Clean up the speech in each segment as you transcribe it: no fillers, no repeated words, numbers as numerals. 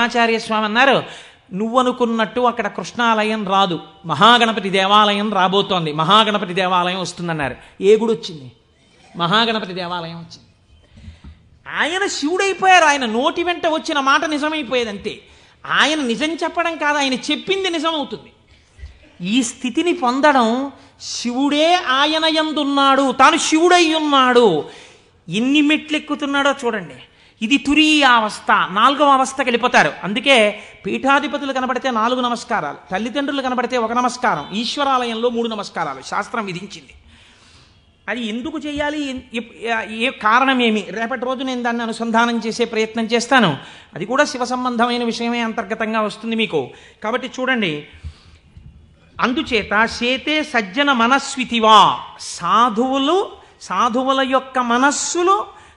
ఆచార్య స్వామి అన్నారు, నువ్వనుకున్నట్టు అక్కడ కృష్ణాలయం రాదు, మహాగణపతి దేవాలయం రాబోతోంది, మహాగణపతి దేవాలయం వస్తుందన్నారు. ఏ గుడి వచ్చింది? మహాగణపతి దేవాలయం వచ్చింది. ఆయన శివుడైపోయారు. ఆయన నోటి వెంట వచ్చిన మాట నిజమైపోయేది అంతే. ఆయన నిజం చెప్పడం కాదు, ఆయన చెప్పింది నిజమవుతుంది. ఈ స్థితిని పొందడం, శివుడే ఆయన యందున్నాడు, తాను శివుడై ఉన్నాడు, ఎన్ని మెట్లెక్కుతున్నాడో చూడండి. ఇది తురీయ అవస్థ, 4వ అవస్థకి వెళ్ళిపోతారు. అందుకే పీఠాధిపతులు కనబడితే 4 నమస్కారాలు, తల్లిదండ్రులు కనబడితే 1 నమస్కారం, ఈశ్వరాలయంలో 3 నమస్కారాలు శాస్త్రం విధించింది. అది ఎందుకు చేయాలి, ఏ కారణమేమి, రేపటి రోజు నేను దాన్ని అనుసంధానం చేసే ప్రయత్నం చేస్తాను. అది కూడా శివ సంబంధమైన విషయమే అంతర్గతంగా వస్తుంది మీకు. కాబట్టి చూడండి, అందుచేత చేతే సజ్జన మనస్వితివా, సాధువుల యొక్క మనస్సులు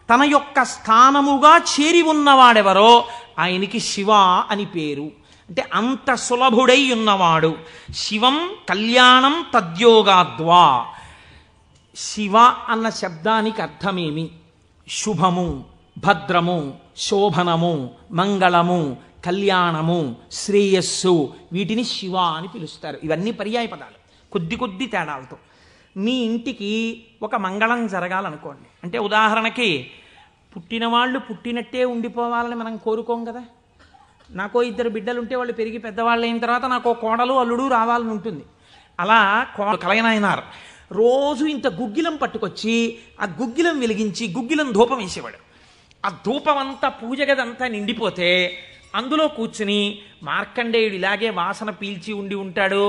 తన యొక్క స్థానముగా చేరి ఉన్నవాడెవరో ఆయనకి శివ అని పేరు. అంటే అంత సులభుడై ఉన్నవాడు. శివం కళ్యాణం తద్యోగాద్వా. శివ అన్న శబ్దానికి అర్థమేమి? శుభము, భద్రము, శోభనము, మంగళము, కళ్యాణము, శ్రేయస్సు, వీటిని శివ అని పిలుస్తారు. ఇవన్నీ పర్యాయ పదాలు, కొద్ది తేడాలతో. మీ ఇంటికి ఒక మంగళం జరగాలనుకోండి, అంటే ఉదాహరణకి పుట్టినవాళ్ళు పుట్టినట్టే ఉండిపోవాలని మనం కోరుకోం కదా. నాకో 2 బిడ్డలుంటే వాళ్ళు పెరిగి పెద్దవాళ్ళు అయిన తర్వాత నాకో కోడలు అల్లుడు రావాలని ఉంటుంది. అలా కలయనాయనారు రోజు ఇంత గుగ్గిలం పట్టుకొచ్చి ఆ గుగ్గిలం వెలిగించి గుగ్గిలం ధూపం వేసేవాడు. ఆ ధూపం అంతా పూజ గదంతా నిండిపోతే అందులో కూర్చుని మార్కండేయుడు ఇలాగే వాసన పీల్చి ఉండి ఉంటాడు.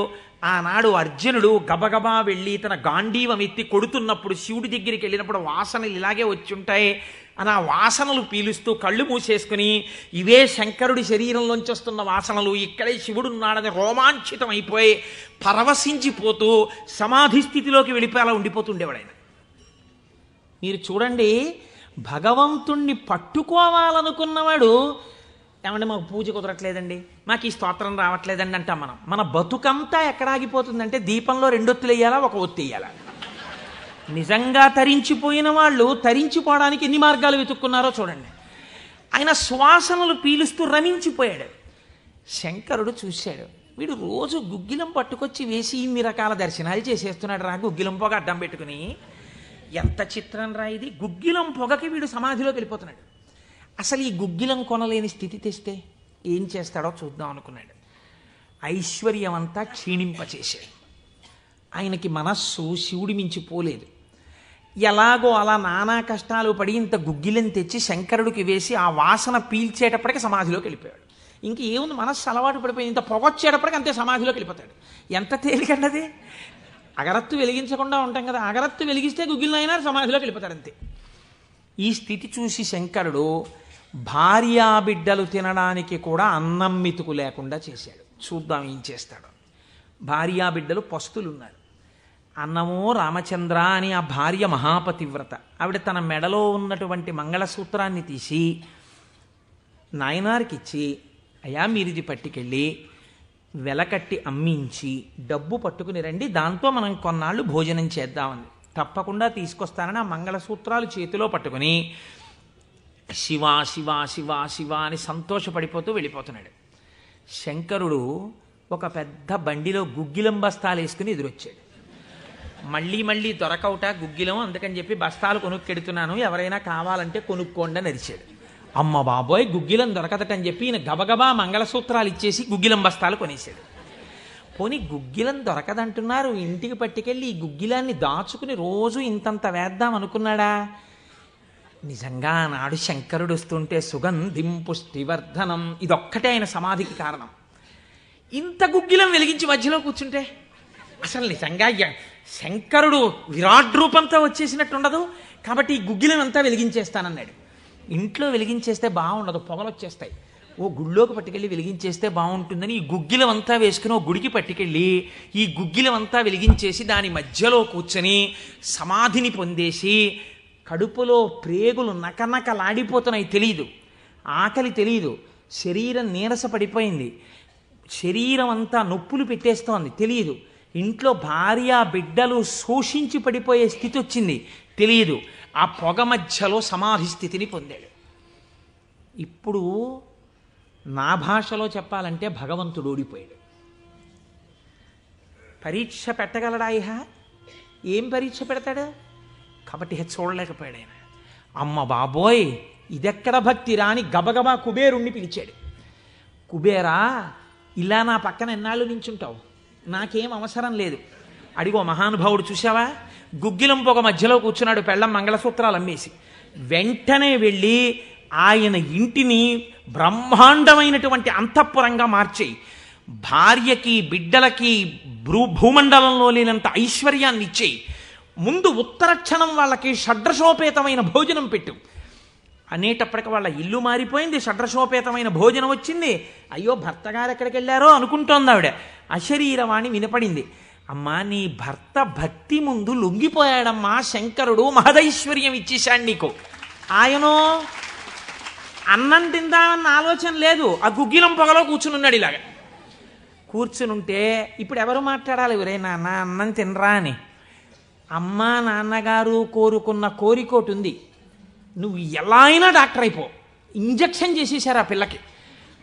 ఆనాడు అర్జునుడు గబగబా వెళ్ళి తన గాంధీవం ఎత్తి కొడుతున్నప్పుడు శివుడి దగ్గరికి వెళ్ళినప్పుడు వాసనలు ఇలాగే వచ్చి ఉంటాయి అని ఆ వాసనలు పీలుస్తూ కళ్ళు మూసేసుకుని, ఇవే శంకరుడి శరీరంలోంచి వస్తున్న వాసనలు, ఇక్కడే శివుడున్నాడని రోమాంచితం అయిపోయి పరవశించిపోతూ సమాధి స్థితిలోకి వెళ్ళిపోయి అలా ఉండిపోతుండేవాడు ఆయన. మీరు చూడండి, భగవంతుణ్ణి పట్టుకోవాలనుకున్నవాడు, ఏమంటే మాకు పూజ కుదరట్లేదండి, మాకు ఈ స్తోత్రం రావట్లేదండి అంటాం మనం. మన బతుకంతా ఎక్కడ ఆగిపోతుందంటే దీపంలో 2 ఒత్తులు వేయాలా, 1 ఒత్తి వేయాలా. నిజంగా తరించిపోయిన వాళ్ళు తరించిపోవడానికి ఎన్ని మార్గాలు వెతుక్కున్నారో చూడండి. ఆయన శ్వాసనలు పీలుస్తూ రమించిపోయాడు. శంకరుడు చూశాడు, వీడు రోజు గుగ్గిలం పట్టుకొచ్చి వేసి ఇన్ని రకాల దర్శనాలు చేసేస్తున్నాడు రా, గుగ్గిలం పొగ అడ్డం పెట్టుకుని. ఎంత చిత్రం రా ఇది. గుగ్గిలం పొగకి వీడు సమాధిలోకి వెళ్ళిపోతున్నాడు. అసలు ఈ గుగ్గిలం కొనలేని స్థితి తెస్తే ఏం చేస్తాడో చూద్దాం అనుకున్నాడు. ఐశ్వర్యం అంతా క్షీణింపచేశాడు. ఆయనకి మనస్సు శివుడి మించి పోలేదు. ఎలాగో అలా నానా కష్టాలు పడి ఇంత గుగ్గిలం తెచ్చి శంకరుడికి వేసి ఆ వాసన పీల్చేటప్పటికి సమాధిలోకి వెళ్ళిపోయాడు. ఇంక ఏముంది, మనస్సు అలవాటు పడిపోయింది. ఇంత పొగొచ్చేటప్పటికి అంతే సమాధిలోకి వెళ్ళిపోతాడు. ఎంత తేలికండది. అగరత్తు వెలిగించకుండా ఉంటాం కదా, అగరత్తు వెలిగిస్తే గుగ్గిలం అయినా సమాధిలోకి వెళ్ళిపోతాడు అంతే. ఈ స్థితి చూసి శంకరుడు భార్యాబిడ్డలు తినడానికి కూడా అన్నం మెతుకు లేకుండా చేశాడు. చూద్దాం ఏం చేస్తాడు. భార్యాబిడ్డలు పస్తులున్నారు. అన్నమో రామచంద్ర అని ఆ భార్య మహాపతివ్రత. ఆవిడ తన మెడలో ఉన్నటువంటి మంగళసూత్రాన్ని తీసి నాయనారికి ఇచ్చి, అయ్యా మీరిది పట్టుకెళ్ళి వెలకట్టి అమ్మించి డబ్బు పట్టుకుని రండి, దాంతో మనం కొన్నాళ్ళు భోజనం చేద్దామని. తప్పకుండా తీసుకొస్తానని ఆ మంగళసూత్రాలు చేతిలో పట్టుకుని శివ శివ శివ శివ అని సంతోషపడిపోతూ వెళ్ళిపోతున్నాడు. శంకరుడు ఒక పెద్ద బండిలో గుగ్గిలం బస్తాలు వేసుకుని ఎదురొచ్చాడు. మళ్ళీ దొరకవుట గుగ్గిలం, అందుకని చెప్పి బస్తాలు కొనుక్కెడుతున్నాను, ఎవరైనా కావాలంటే కొనుక్కోండి అని అరిచాడు. అమ్మ బాబోయ్, గుగ్గిలం దొరకదటని చెప్పి ఈయన గబగబా మంగళసూత్రాలు ఇచ్చేసి గుగ్గిలం బస్తాలు కొనేశాడు. పోనీ గుగ్గిలం దొరకదంటున్నారు, ఇంటికి పట్టుకెళ్ళి ఈ గుగ్గిలాన్ని దాచుకుని రోజు ఇంతంత వేద్దాం అనుకున్నాడా? నిజంగా నాడు శంకరుడు వస్తుంటే సుగంధిం పుష్టివర్ధనం, ఇదొక్కటే ఆయన సమాధికి కారణం. ఇంత గుగ్గిలం వెలిగించి మధ్యలో కూర్చుంటే అసలు నిజంగా శంకరుడు విరాట్ రూపంతో వచ్చేసినట్టు ఉండదు. కాబట్టి ఈ గుగ్గిలం అంతా వెలిగించేస్తానన్నాడు. ఇంట్లో వెలిగించేస్తే బాగుండదు, పొగలు వచ్చేస్తాయి. ఓ గుళ్ళోకి పట్టుకెళ్ళి వెలిగించేస్తే బాగుంటుందని ఈ గుగ్గిలం అంతా వేసుకుని ఓ గుడికి పట్టుకెళ్ళి ఈ గుగ్గిలం అంతా వెలిగించేసి దాని మధ్యలో కూర్చొని సమాధిని పొందేసి, కడుపులో ప్రేగులు నకనకలాడిపోతున్నాయి, తెలియదు, ఆకలి తెలియదు, శరీరం నీరస పడిపోయింది, శరీరం అంతా నొప్పులు పెట్టేస్తోంది, తెలియదు, ఇంట్లో భార్య బిడ్డలు శోషించి పడిపోయే స్థితి వచ్చింది, తెలియదు. ఆ పొగ మధ్యలో సమాధి స్థితిని పొందాడు. ఇప్పుడు నా భాషలో చెప్పాలంటే భగవంతుడు ఓడిపోయాడు. పరీక్ష పెట్టగలడా ఇహ? ఏం పరీక్ష పెడతాడు? కాబట్టి చూడలేకపోయాడు ఆయన. అమ్మ బాబోయ్, ఇదెక్కడ భక్తి రాని గబగబా కుబేరుణ్ణి పిలిచాడు. కుబేరా, ఇలా నా పక్కన ఎన్నాళ్ళు నించుంటావు? నాకేం అవసరం లేదు. అడిగో మహానుభావుడు చూసావా, గుగ్గిలం పొగ మధ్యలో కూర్చున్నాడు పెళ్ళం మంగళసూత్రాలు అమ్మేసి. వెంటనే వెళ్ళి ఆయన ఇంటిని బ్రహ్మాండమైనటువంటి అంతఃపురంగా మార్చేయి, భార్యకి బిడ్డలకి భూమండలంలో లేనంత ఐశ్వర్యాన్ని ఇచ్చేయి, ముందు ఉత్తరక్షణం వాళ్ళకి షడ్రశోపేతమైన భోజనం పెట్టు అనేటప్పటికి వాళ్ళ ఇల్లు మారిపోయింది, షడ్రశోపేతమైన భోజనం వచ్చింది. అయ్యో భర్త గారు ఎక్కడికి వెళ్ళారో అనుకుంటోంది ఆవిడ. అశరీరవాణి వినపడింది. అమ్మా, నీ భర్త భక్తి ముందు లొంగిపోయాడమ్మా, శంకరుడు మహదైశ్వర్యం ఇచ్చేశాడు నీకు. ఆయనో అన్నం తిందామన్న ఆలోచన లేదు, ఆ గుగ్గిలం పొగలో కూర్చునున్నాడు. ఇలాగా కూర్చునుంటే ఇప్పుడు ఎవరు మాట్లాడాలి? ఒరే నాన్న అన్నం తినరా అని. అమ్మా నాన్నగారు కోరుకున్న కోరికోటి ఉంది, నువ్వు ఎలా అయినా డాక్టర్ అయిపో. ఇంజక్షన్ చేసేసారు ఆ పిల్లకి.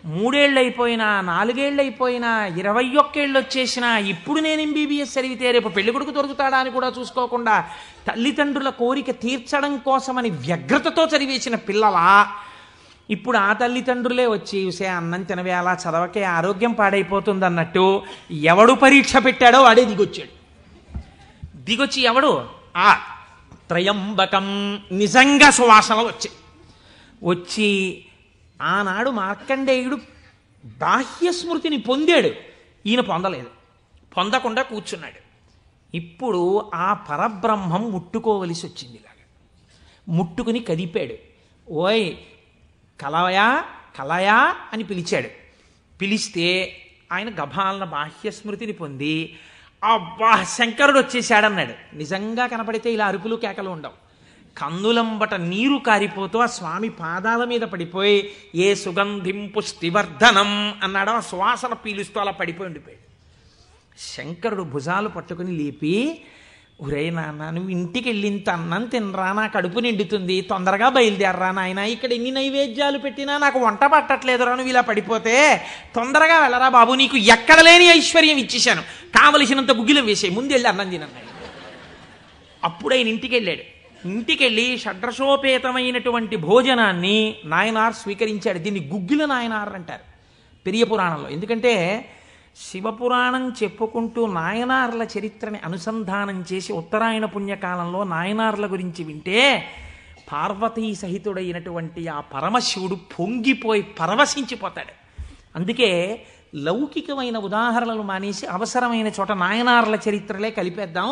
3 ఏళ్ళు అయిపోయినా, 4 ఏళ్ళు అయిపోయినా, 21 ఏళ్ళు వచ్చేసినా, ఇప్పుడు నేను MBBS చదివితే రేపు పెళ్లి కొడుకు దొరుకుతాడా అని కూడా చూసుకోకుండా తల్లిదండ్రుల కోరిక తీర్చడం కోసమని వ్యగ్రతతో చదివేసిన పిల్లలా ఇప్పుడు ఆ తల్లిదండ్రులే వచ్చి చూసే అన్నం తినవేలా, చదవకే, ఆరోగ్యం పాడైపోతుంది అన్నట్టు ఎవడు పరీక్ష పెట్టాడో వాడే దిగొచ్చాడు. దిగొచ్చి ఎవడు? ఆ త్రయంబకం నిజంగా సువాసనలు వచ్చాయి. వచ్చి ఆనాడు మార్కండేయుడు బాహ్య స్మృతిని పొందాడు, ఈయన పొందలేదు. పొందకుండా కూర్చున్నాడు. ఇప్పుడు ఆ పరబ్రహ్మం ముట్టుకోవలసి వచ్చింది. ఇలాగా ముట్టుకుని కదిపాడు. ఓయ్ కలయా కలయా అని పిలిచాడు. పిలిస్తే ఆయన గభాలన బాహ్య స్మృతిని పొంది అబ్బా శంకరుడు వచ్చేసాడన్నాడు. నిజంగా కనపడితే ఇలా అరుపులు కేకలు ఉండవు. కందులంబట నీరు కారిపోతూ ఆ స్వామి పాదాల మీద పడిపోయి ఏ సుగంధిం పుష్టివర్ధనం అన్నాడు. ఆ సువాసన పీలుస్తూ అలా పడిపోయి ఉండిపోయాడు. శంకరుడు భుజాలు పట్టుకుని లేపి, ఒరే నాన్న, నువ్వు ఇంటికి వెళ్ళింత అన్నం తినరా, నా కడుపు నిండుతుంది, తొందరగా బయలుదేరరా నాయన, ఇక్కడ ఎన్ని నైవేద్యాలు పెట్టినా నాకు వంట పట్టట్లేదురా, నువ్వు ఇలా పడిపోతే తొందరగా వెళ్ళరా బాబు, నీకు ఎక్కడ లేని ఐశ్వర్యం ఇచ్చేశాను, కావలసినంత గుగ్గిలం వేసే, ముందు వెళ్ళి అన్నం తినన్నాడు. అప్పుడు ఆయన ఇంటికి వెళ్ళాడు. ఇంటికెళ్ళి షడ్రశోపేతమైనటువంటి భోజనాన్ని నాయనార్ స్వీకరించాడు. దీన్ని గుగ్గిల నాయనార్ అంటారు పెరియ పురాణంలో. ఎందుకంటే శివపురాణం చెప్పుకుంటూ నాయనార్ల చరిత్రని అనుసంధానం చేసి ఉత్తరాయణ పుణ్యకాలంలో నాయనార్ల గురించి వింటే పార్వతీ సహితుడైనటువంటి ఆ పరమశివుడు పొంగిపోయి పరవశించిపోతాడు. అందుకే లౌకికమైన ఉదాహరణలు మానేసి అవసరమైన చోట నాయనార్ల చరిత్రలే కలిపేద్దాం.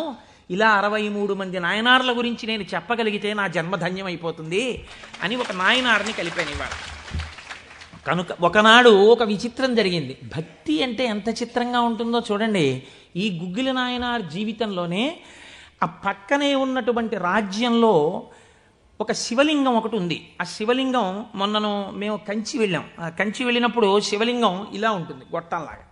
ఇలా 63 మంది నాయనార్ల గురించి నేను చెప్పగలిగితే నా జన్మధన్యం అయిపోతుంది అని ఒక నాయనార్ని కలిపాను ఇవాళ. కనుక ఒకనాడు ఒక విచిత్రం జరిగింది. భక్తి అంటే ఎంత చిత్రంగా ఉంటుందో చూడండి. ఈ గుగ్గిల నాయనార్ జీవితంలోనే ఆ పక్కనే ఉన్నటువంటి రాజ్యంలో ఒక శివలింగం ఒకటి ఉంది. ఆ శివలింగం మొన్నను మేము కంచి వెళ్ళాం. కంచి వెళ్ళినప్పుడు శివలింగం ఇలా ఉంటుంది, గొట్టంలాగా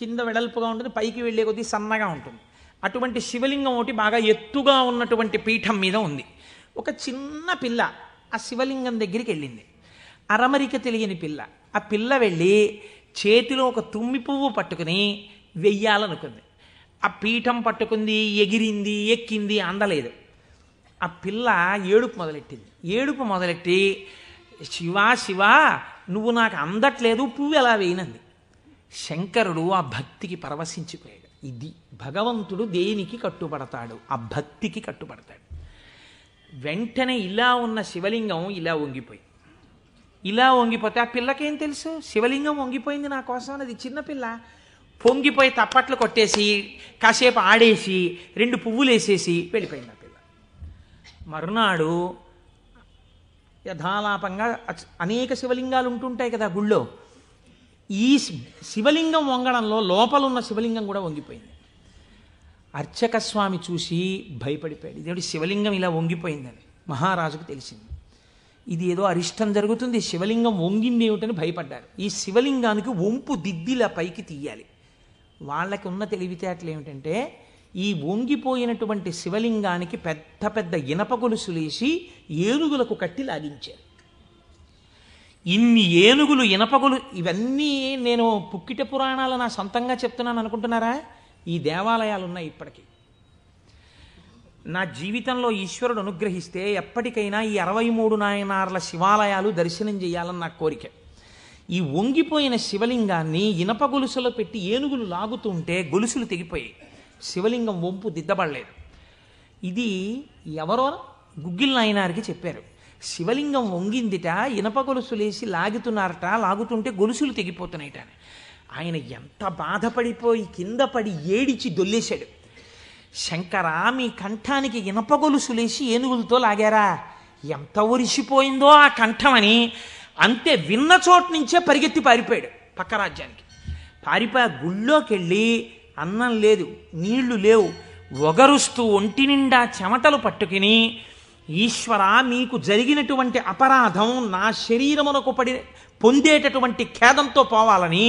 కింద వెడల్పుగా ఉంటుంది, పైకి వెళ్ళే కొద్దీ సన్నగా ఉంటుంది. అటువంటి శివలింగం ఒకటి బాగా ఎత్తుగా ఉన్నటువంటి పీఠం మీద ఉంది. ఒక చిన్న పిల్ల ఆ శివలింగం దగ్గరికి వెళ్ళింది. అరమరిక తెలియని పిల్ల. ఆ పిల్ల వెళ్ళి చేతిలో ఒక తుమ్మి పువ్వు పట్టుకుని వెయ్యాలనుకుంది. ఆ పీఠం పట్టుకుంది, ఎగిరింది, ఎక్కింది, అందలేదు. ఆ పిల్ల ఏడుపు మొదలెట్టింది. ఏడుపు మొదలెట్టి శివా శివా నువ్వు నాకు అందట్లేదు, పువ్వు ఎలా వేయనంది. శంకరుడు ఆ భక్తికి పరవశించిపోయాడు. ఇది భగవంతుడు దేనికి కట్టుబడతాడు? ఆ భక్తికి కట్టుబడతాడు. వెంటనే ఇలా ఉన్న శివలింగం ఇలా వంగిపోతే ఆ పిల్లకేం తెలుసు? శివలింగం వంగిపోయింది నా కోసం అన్నది. చిన్నపిల్ల పొంగిపోయి తప్పట్లు కొట్టేసి కాసేపు ఆడేసి 2 పువ్వులు వేసేసి వెళ్ళిపోయింది ఆ పిల్ల. మరునాడు యథాలాపంగా అనేక శివలింగాలు ఉంటుంటాయి కదా గుళ్ళో. ఈ శివలింగం వంగడంలో లోపలున్న శివలింగం కూడా వంగిపోయింది. అర్చక స్వామి చూసి భయపడిపోయాడు. ఇదేమిటి శివలింగం ఇలా వంగిపోయిందని మహారాజుకు తెలిసింది. ఇది ఏదో అరిష్టం జరుగుతుంది, శివలింగం వంగింది ఏమిటని భయపడ్డారు. ఈ శివలింగానికి వంపు దిద్దిలా పైకి తీయాలి. వాళ్ళకి ఉన్న తెలివితేటలు ఏమిటంటే ఈ వంగిపోయినటువంటి శివలింగానికి పెద్ద పెద్ద ఇనప గొలుసులేసి ఏనుగులకు కట్టి లాగించారు. ఇన్ని ఏనుగులు ఇనపగులు, ఇవన్నీ నేను పుక్కిట పురాణాలు నా సొంతంగా చెప్తున్నాను అనుకుంటున్నారా? ఈ దేవాలయాలు ఉన్నాయి ఇప్పటికీ. నా జీవితంలో ఈశ్వరుడు అనుగ్రహిస్తే ఎప్పటికైనా ఈ 63 నాయనార్ల శివాలయాలు దర్శనం చేయాలని నా కోరిక. ఈ వంగిపోయిన శివలింగాన్ని ఇనప గొలుసులో పెట్టి ఏనుగులు లాగుతుంటే గొలుసులు తెగిపోయాయి, శివలింగం వంపు దిద్దబడలేదు. ఇది ఎవరో గుగ్గిల్ నాయనారికి చెప్పారు. శివలింగం వంగిందిట, ఇనప గొలుసులేసి లాగుతుంటే గొలుసులు తెగిపోతున్నాయిట. ఆయన ఎంత బాధపడిపోయి కింద పడి ఏడిచి దొల్లేశాడు. శంకరా, మీ కంఠానికి ఇనప గొలుసులేసి ఏనుగులతో లాగారా? ఎంత ఒరిసిపోయిందో ఆ కంఠమని. అంతే, విన్న చోటు నుంచే పరిగెత్తి పారిపోయాడు పక్క రాజ్యానికి. పారిపోయి గుళ్ళోకి వెళ్ళి అన్నం లేదు, నీళ్లు లేవు, ఒగరుస్తూ ఒంటి నిండా చెమటలు పట్టుకుని, ఈశ్వర, మీకు జరిగినటువంటి అపరాధం నా శరీరమునకు పొందేటటువంటి ఖేదంతో పోవాలని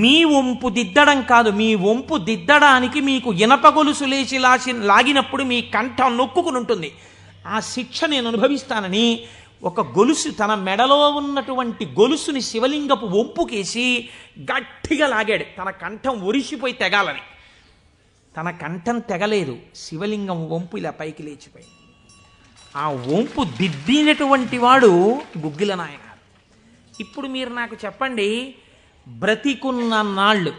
మీ వంపు దిద్దడం కాదు, మీ వంపు దిద్దడానికి మీకు ఇనప గొలుసు లేచి లాగినప్పుడు మీ కంఠం నొక్కుకుని ఉంటుంది, ఆ శిక్ష నేను అనుభవిస్తానని ఒక గొలుసు, తన మెడలో ఉన్నటువంటి గొలుసుని శివలింగపు వంపుకేసి గట్టిగా లాగాడు, తన కంఠం ఒరిసిపోయి తెగాలని. తన కంఠం తెగలేదు, శివలింగం వంపు ఇలా పైకి లేచిపోయింది. ఆ వంపు దిద్దినటువంటి వాడు గుగ్గిల నాయనారు. ఇప్పుడు మీరు నాకు చెప్పండి, బ్రతికున్న నాళ్ళు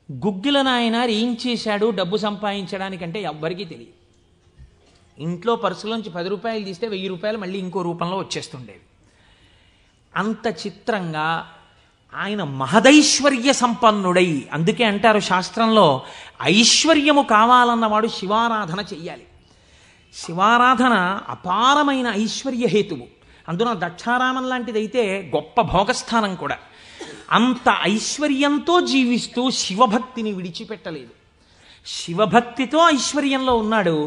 గుగ్గిల నాయనారు ఏం చేశాడు డబ్బు సంపాదించడానికంటే ఎవ్వరికీ తెలియదు. ఇంట్లో పర్సులోంచి 10 రూపాయలు తీస్తే 1000 రూపాయలు మళ్ళీ ఇంకో రూపంలో వచ్చేస్తుండేవి. అంత చిత్రంగా ఆయన మహదైశ్వర్య సంపన్నుడై, అందుకే అంటారు శాస్త్రంలో, ఐశ్వర్యము కావాలన్నవాడు శివారాధన చెయ్యాలి. శివారాధన అపారమైన ఐశ్వర్య హేతువు. అందున దక్షారామం లాంటిదైతే గొప్ప భోగస్థానం కూడా. అంత ఐశ్వర్యంతో జీవిస్తూ శివభక్తిని విడిచిపెట్టలేదు. శివభక్తితో ఐశ్వర్యంలో ఉన్నాడు.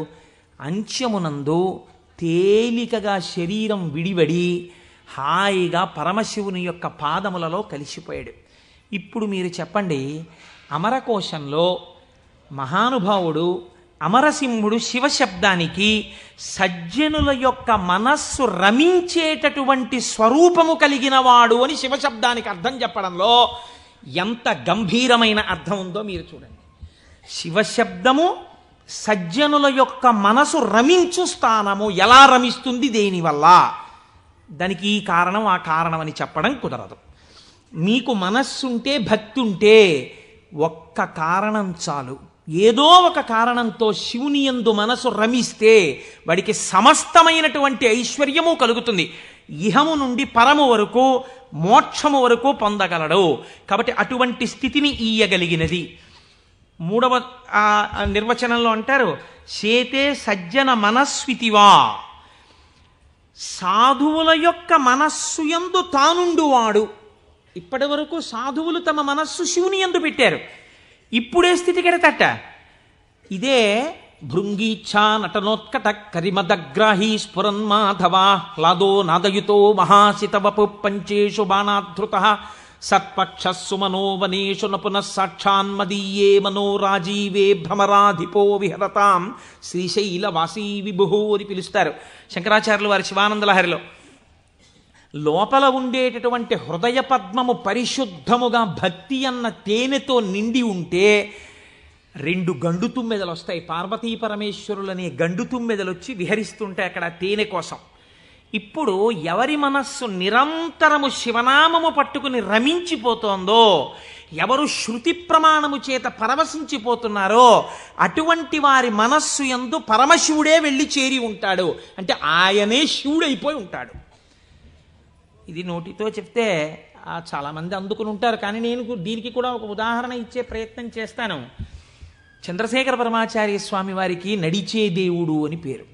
అంత్యమునందు తేలికగా శరీరం విడివడి హాయిగా పరమశివుని యొక్క పాదములలో కలిసిపోయాడు. ఇప్పుడు మీరు చెప్పండి, అమరకోశంలో మహానుభావుడు అమరసింహుడు శివశబ్దానికి సజ్జనుల యొక్క మనస్సు రమించేటటువంటి స్వరూపము కలిగిన వాడు అని శివశబ్దానికి అర్థం చెప్పడంలో ఎంత గంభీరమైన అర్థం ఉందో మీరు చూడండి. శివశబ్దము సజ్జనుల యొక్క మనసు రమించు స్థానము. ఎలా రమిస్తుంది, దేనివల్ల? దానికి ఈ కారణం ఆ కారణం అని చెప్పడం కుదరదు. మీకు మనస్సుంటే, భక్తి ఉంటే ఒక్క కారణం చాలు. ఏదో ఒక కారణంతో శివుని యందు మనసు రమిస్తే వాడికి సమస్తమైనటువంటి ఐశ్వర్యము కలుగుతుంది. ఇహము నుండి పరము వరకు, మోక్షము వరకు పొందగలడు. కాబట్టి అటువంటి స్థితిని ఇయ్యగలిగినది. 3వ నిర్వచనంలో అంటారు, చేతే సజ్జన మనస్వితివా, సాధువుల యొక్క మనస్సు యందు తానుండువాడు. ఇప్పటి వరకు సాధువులు తమ మనస్సు శివుని యందు పెట్టారు. ఇప్పుడే స్థితి కెడతట. ఇదే భృంగీచ్ఛా నటనోత్కట కరిమదగ్రాహీ స్ఫురన్మాధవా హ్లాదో నాదయుతో మహాసితవపు పంచేషు బాణాధృత సత్పక్షస్సు మనోవనేషు నపునః సాక్షాన్మదీయే మనోరాజీవే భ్రమరాధిపో విహరతాం శ్రీశైలవాసీ విభుహో అని పిలుస్తారు శంకరాచార్యులు వారి శివానందలహరిలో. లోపల ఉండేటటువంటి హృదయ పద్మము పరిశుద్ధముగా భక్తి అన్న తేనెతో నిండి ఉంటే 2 గండు తుమ్మెదలు వస్తాయి. పార్వతీ పరమేశ్వరులనే గండు తుమ్మెదలు వచ్చి విహరిస్తుంటాయి అక్కడ తేనె కోసం. ఇప్పుడు ఎవరి మనస్సు నిరంతరము శివనామము పట్టుకుని రమించిపోతోందో, ఎవరు శృతి ప్రమాణము చేత పరవశించిపోతున్నారో అటువంటి వారి మనస్సు యందు పరమశివుడే వెళ్ళి చేరి ఉంటాడు. అంటే ఆయనే శివుడైపోయి ఉంటాడు. ఇది నోటితో చెప్తే చాలామంది అందుకుని ఉంటారు, కానీ నేను దీనికి కూడా ఒక ఉదాహరణ ఇచ్చే ప్రయత్నం చేస్తాను. చంద్రశేఖర పరమాచార్య స్వామి వారికి నడిచే దేవుడు అని పేరు.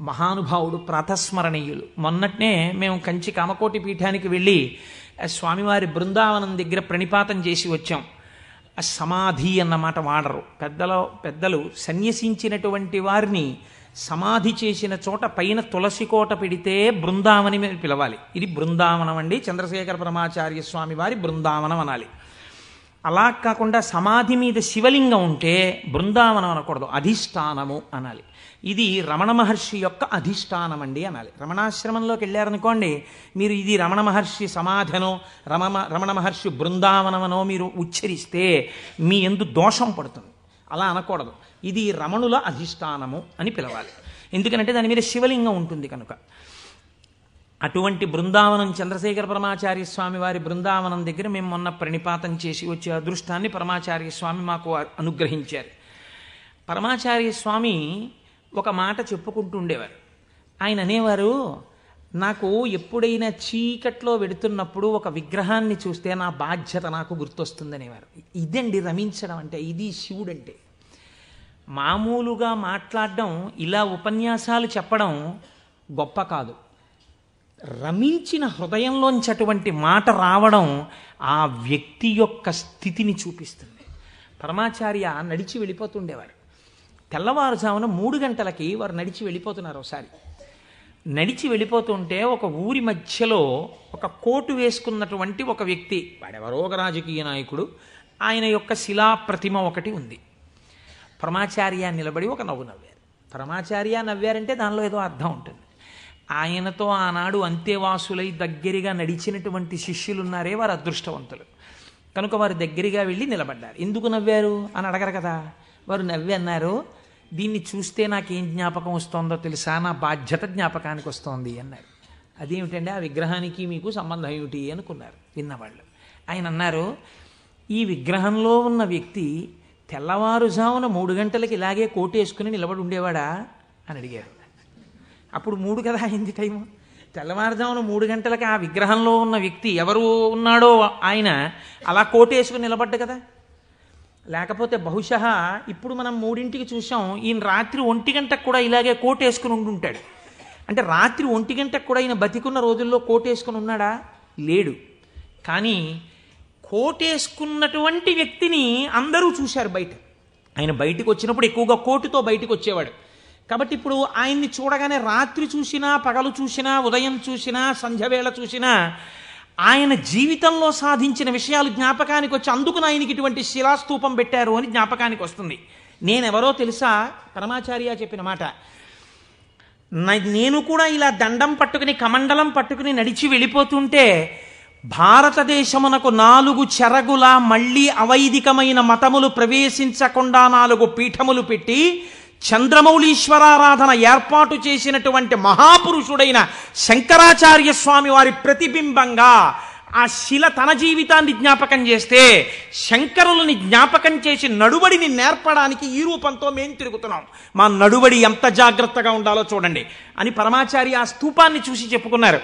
మహానుభావుడు, ప్రాతస్మరణీయులు. మొన్నట్నే మేము కంచి కామకోటి పీఠానికి వెళ్ళి స్వామివారి బృందావనం దగ్గర ప్రణిపాతం చేసి వచ్చాం. సమాధి అన్నమాట వాడరు పెద్దలు. సన్యసించినటువంటి వారిని సమాధి చేసిన చోట పైన తులసి కోట పెడితే బృందావని మీద పిలవాలి. ఇది బృందావనం అండి, చంద్రశేఖర పరమాచార్య స్వామి వారి బృందావనం అనాలి. అలా కాకుండా సమాధి మీద శివలింగం ఉంటే బృందావనం అనకూడదు, అధిష్టానము అనాలి. ఇది రమణ మహర్షి యొక్క అధిష్టానం అండి అనాలి. రమణాశ్రమంలోకి వెళ్ళారనుకోండి, మీరు ఇది రమణ మహర్షి సమాధనో రమణ మహర్షి బృందావనమనో మీరు ఉచ్చరిస్తే మీ యందు దోషం పడుతుంది. అలా అనకూడదు. ఇది రమణుల అధిష్టానము అని పిలవాలి. ఎందుకంటే దాని మీద శివలింగం ఉంటుంది కనుక. అటువంటి బృందావనం చంద్రశేఖర పరమాచార్య స్వామి వారి బృందావనం దగ్గర మేము మొన్న ప్రణిపాతం చేసి వచ్చే అదృష్టాన్ని పరమాచార్య స్వామి మాకు అనుగ్రహించారు. పరమాచార్య స్వామి ఒక మాట చెప్పుకుంటూ ఉండేవారు. ఆయన అనేవారు, నాకు ఎప్పుడైనా చీకట్లో వెడుతున్నప్పుడు ఒక విగ్రహాన్ని చూస్తే నా బాధ్యత నాకు గుర్తొస్తుందనేవారు. ఇదండి రమించడం అంటే, ఇది శివుడంటే. మామూలుగా మాట్లాడడం, ఇలా ఉపన్యాసాలు చెప్పడం గొప్ప కాదు. రమించిన హృదయంలోంచి అటువంటి మాట రావడం ఆ వ్యక్తి యొక్క స్థితిని చూపిస్తుంది. పరమాచార్య నడిచి వెళ్ళిపోతుండేవారు. తెల్లవారుజామున 3 గంటలకి వారు నడిచి వెళ్ళిపోతున్నారు. ఒకసారి నడిచి వెళ్ళిపోతుంటే ఒక ఊరి మధ్యలో ఒక కోటు వేసుకున్నటువంటి ఒక వ్యక్తి, వాడెవరో ఒక రాజకీయ నాయకుడు, ఆయన యొక్క శిలాప్రతిమ ఒకటి ఉంది. పరమాచార్య నిలబడి ఒక నవ్వు నవ్వారు. పరమాచార్య నవ్వారంటే దానిలో ఏదో అర్థం ఉంటుంది. ఆయనతో ఆనాడు అంతేవాసులై దగ్గరగా నడిచినటువంటి శిష్యులున్నారే, వారు అదృష్టవంతులు కనుక వారు దగ్గరగా వెళ్ళి నిలబడ్డారు. ఎందుకు నవ్వారు అని అడగరు కదా. వారు నవ్వి అన్నారు, దీన్ని చూస్తే నాకేం జ్ఞాపకం వస్తుందో తెలుసా, నా బాధ్యత జ్ఞాపకానికి వస్తోంది అన్నారు. అదేమిటండి, ఆ విగ్రహానికి మీకు సంబంధం ఏమిటి అనుకున్నారు విన్నవాళ్ళు. ఆయన అన్నారు, ఈ విగ్రహంలో ఉన్న వ్యక్తి తెల్లవారుజామున 3 గంటలకి ఇలాగే కోటేసుకుని నిలబడి ఉండేవాడా అని అడిగారు. అప్పుడు 3 కదా అయింది టైము. తెల్లవారుజామున 3 గంటలకి ఆ విగ్రహంలో ఉన్న వ్యక్తి ఎవరు ఉన్నాడో ఆయన అలా కోటేసుకుని నిలబడ్డ కదా. లేకపోతే బహుశా ఇప్పుడు మనం 3ంటికి చూసాం, ఈయన రాత్రి 1 గంటకు కూడా ఇలాగే కోటేసుకుని ఉండుంటాడు. అంటే రాత్రి 1 గంటకు కూడా ఈయన బతికున్న రోజుల్లో కోటేసుకుని ఉన్నాడా? లేడు. కానీ కోటేసుకున్నటువంటి వ్యక్తిని అందరూ చూశారు బయట. ఆయన బయటకు వచ్చినప్పుడు ఎక్కువగా కోటుతో బయటకు వచ్చేవాడు. కాబట్టి ఇప్పుడు ఆయన్ని చూడగానే రాత్రి చూసినా, పగలు చూసినా, ఉదయం చూసినా, సంధ్యవేళ చూసినా ఆయన జీవితంలో సాధించిన విషయాలు జ్ఞాపకానికి వచ్చి, అందుకు ఆయనకి ఇటువంటి శిలాస్తూపం పెట్టారు అని జ్ఞాపకానికి వస్తుంది. నేనెవరో తెలుసా? పరమాచార్య చెప్పిన మాట. నేను కూడా ఇలా దండం పట్టుకుని కమండలం పట్టుకుని నడిచి వెళ్ళిపోతుంటే భారతదేశమునకు 4 చెరగుల మళ్ళీ అవైదికమైన మతములు ప్రవేశించకుండా 4 పీఠములు పెట్టి చంద్రమౌళీశ్వరారాధన ఏర్పాటు చేసినటువంటి మహాపురుషుడైన శంకరాచార్య స్వామి వారి ప్రతిబింబంగా ఆ శిల తన జీవితాన్ని జ్ఞాపకం చేస్తే, శంకరులని జ్ఞాపకం చేసి నడువడిని నేర్పడానికి ఈ రూపంతో మేం తిరుగుతున్నాం. మా నడువడి ఎంత జాగ్రత్తగా ఉండాలో చూడండి అని పరమాచార్య ఆ స్తూపాన్ని చూసి చెప్పుకున్నారు.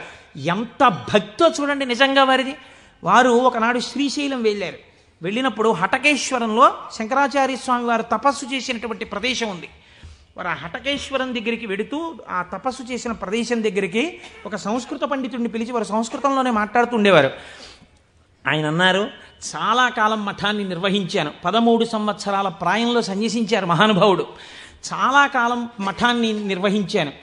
ఎంత భక్తో చూడండి నిజంగా వారిది. వారు ఒకనాడు శ్రీశైలం వెళ్ళారు. వెళ్ళినప్పుడు హటకేశ్వరంలో శంకరాచార్య స్వామి వారు తపస్సు చేసినటువంటి ప్రదేశం ఉంది. వారు ఆ హటకేశ్వరం దగ్గరికి వెడుతూ ఆ తపస్సు చేసిన ప్రదేశం దగ్గరికి ఒక సంస్కృత పండితుడిని పిలిచి వారు సంస్కృతంలోనే మాట్లాడుతుండేవారు. ఆయన అన్నారు, చాలా కాలం మఠాన్ని నిర్వహించాను. 13 సంవత్సరాల ప్రాయంలో సన్యసించారు మహానుభావుడు. చాలా కాలం మఠాన్ని నిర్వహించాను.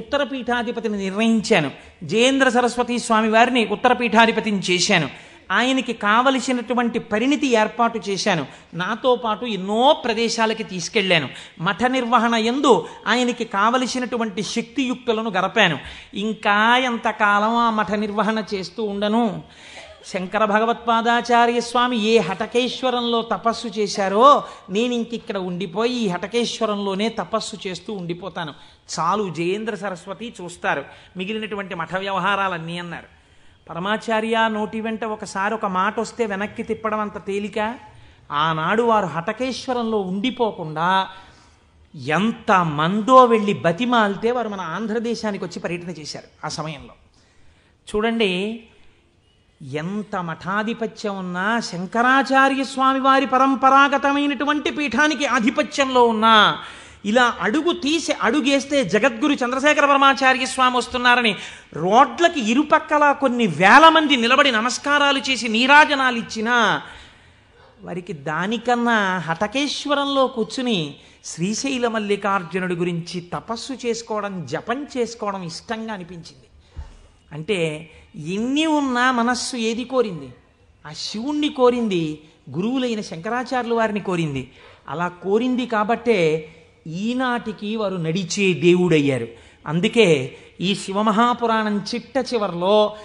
ఉత్తర పీఠాధిపతిని నిర్వహించాను. జయేంద్ర సరస్వతి స్వామి వారిని ఉత్తర పీఠాధిపతిని చేశాను. ఆయనకి కావలసినటువంటి పరిణితి ఏర్పాటు చేశాను. నాతో పాటు ఎన్నో ప్రదేశాలకి తీసుకెళ్లాను. మఠ నిర్వహణ యందు ఆయనకి కావలసినటువంటి శక్తియుక్తులను గరపాను. ఇంకా ఎంతకాలం ఆ మఠ నిర్వహణ చేస్తూ ఉండను. శంకర భగవత్పాదాచార్య స్వామి ఏ హటకేశ్వరంలో తపస్సు చేశారో నేను ఇంకిక్కడ ఉండిపోయి ఈ హటకేశ్వరంలోనే తపస్సు చేస్తూ ఉండిపోతాను. చాలు, జయేంద్ర సరస్వతి చూస్తారు మిగిలినటువంటి మఠ వ్యవహారాలన్నీ అన్నారు. పరమాచార్య నోటి వెంట ఒకసారి ఒక మాట వస్తే వెనక్కి తిప్పడం అంత తేలిక. ఆనాడు వారు హటకేశ్వరంలో ఉండిపోకుండా ఎంత మందో వెళ్ళి బతిమాలితే వారు మన ఆంధ్రదేశానికి వచ్చి పర్యటన చేశారు. ఆ సమయంలో చూడండి, ఎంత మఠాధిపత్యం ఉన్నా, శంకరాచార్య స్వామి వారి పరంపరాగతమైనటువంటి పీఠానికి ఆధిపత్యంలో ఉన్నా, ఇలా అడుగు తీసి అడుగేస్తే జగద్గురు చంద్రశేఖర పరమాచార్య స్వామి వస్తున్నారని రోడ్లకి ఇరుపక్కల కొన్ని వేల మంది నిలబడి నమస్కారాలు చేసి నీరాజనాలు ఇచ్చినా వారికి దానికన్నా హటకేశ్వరంలో కూర్చుని శ్రీశైల మల్లికార్జునుడి గురించి తపస్సు చేసుకోవడం, జపం చేసుకోవడం ఇష్టంగా అనిపించింది. అంటే ఎన్ని ఉన్నా మనస్సు ఏది కోరింది? ఆ శివుణ్ణి కోరింది. గురువులైన శంకరాచార్యుల వారిని కోరింది. అలా కోరింది కాబట్టే ఈనాటికి వారు నడిచే దేవుడయ్యారు. అందుకే ఈ శివమహాపురాణం చిట్ట చివరిలో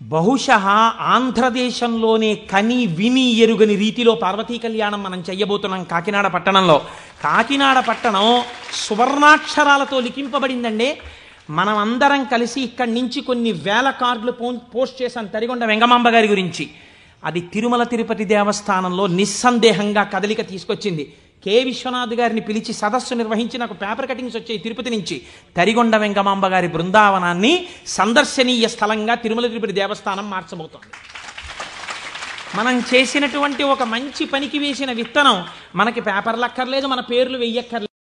బహుశः ఆంధ్రదేశంలోనే కని విని ఎరుగని రీతిలో పార్వతీ కళ్యాణం మనం చెయ్యబోతున్నాం కాకినాడ పట్టణంలో. కాకినాడ పట్టణం సువర్ణాక్షరాలతో లిఖింపబడిందండి. మనం అందరం కలిసి ఇక్కడి నుంచి కొన్ని వేల కార్డులు పోస్ట్ చేశాం తరిగొండ వెంగమాంబ గారి గురించి. అది తిరుమల తిరుపతి దేవస్థానంలో నిస్సందేహంగా కదలిక తీసుకొచ్చింది. కె విశ్వనాథ్ గారిని పిలిచి సదస్సు నిర్వహించి నాకు పేపర్ కటింగ్స్ వచ్చాయి తిరుపతి నుంచి. తరిగొండ వెంగమాంబ గారి బృందావనాన్ని సందర్శనీయ స్థలంగా తిరుమల తిరుపతి దేవస్థానం మార్చబోతోంది. మనం చేసినటువంటి ఒక మంచి పనికి వేసిన విత్తనం మనకి పేపర్లు అక్కర్లేదు, మన పేర్లు వెయ్యక్కర్లేదు.